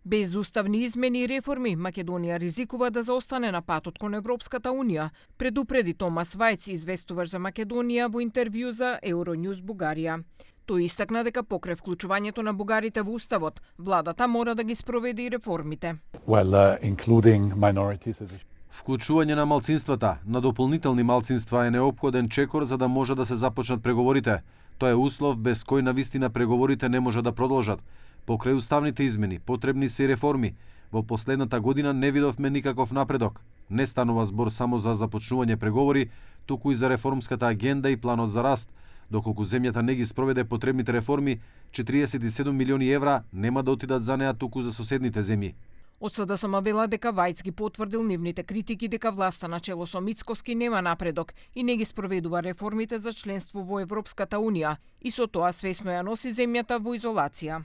Без уставни измени и реформи, Македонија ризикува да заостане на патот кон Европската Унија, предупреди Томас Вајц, известуваш за Македонија во интервју за Euronews Бугарија. Тој истакна дека покрај вклучувањето на бугарите во уставот, владата мора да ги спроведе и реформите. Вклучување на малцинствата, на дополнителни малцинства е неопходен чекор за да може да се започнат преговорите. Тоа е услов без кој навистина преговорите не може да продолжат. Покрај уставните измени, потребни се и реформи. Во последната година не видовме никаков напредок. Не станува збор само за започнување преговори, туку и за реформската агенда и планот за раст. Доколку земјата не ги спроведе потребните реформи, 47 милиони евра нема да отидат за неа туку за соседните земји. Од СДСМ вела дека Вајц ги потврдил нивните критики дека власта на чело со Мицкоски нема напредок и не ги спроведува реформите за членство во Европската Унија и со тоа свесно ја носи земјата во изолација.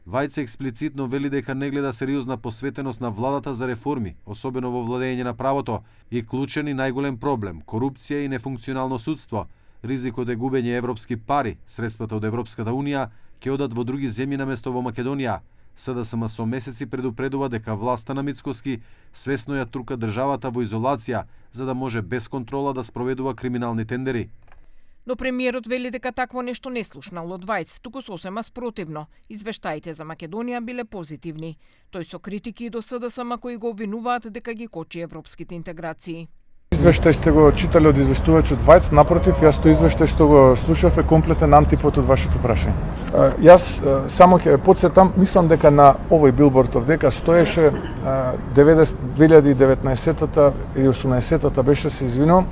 Вајц експлицитно вели дека не гледа сериозна посветеност на владата за реформи, особено во владење на правото, и клучен и најголем проблем – корупција и нефункционално судство. Ризикот е губење европски пари, средствата од Европската Унија ќе одат во други земји наместо во Македонија. СДСМ со месеци предупредува дека власта на Мицкоски свесно ја трука државата во изолација, за да може без контрола да спроведува криминални тендери. Но премиерот вели дека такво нешто не слушнал од Вајц, туку сосема спротивно. Извештаите за Македонија биле позитивни. Тој со критики до СДСМ кои го обвинуваат дека ги кочи европските интеграции. Извештај сте го читали од известувачот Вајц, напротив, јас тој извештај што го слушав е комплетен антипод од вашето прашање. Јас само ќе потсетам, мислам дека на овој билборд овдека стоеше 2019-та или 18-та беше, се извинувам,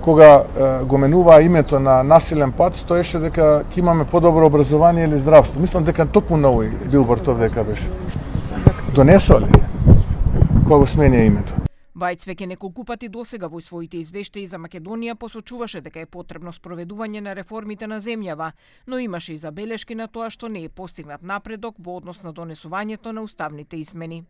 кога го менуваа името на насилен пат, стоеше дека ќе имаме подобро образование или здравство. Мислам дека токму на овој билборд овдека беше. Донесоа ли? Кога го сменија името? Вајц веќе неколку пати досега во своите извештаи за Македонија посочуваше дека е потребно спроведување на реформите на земјава, но имаше и забелешки на тоа што не е постигнат напредок во однос на донесувањето на уставните измени.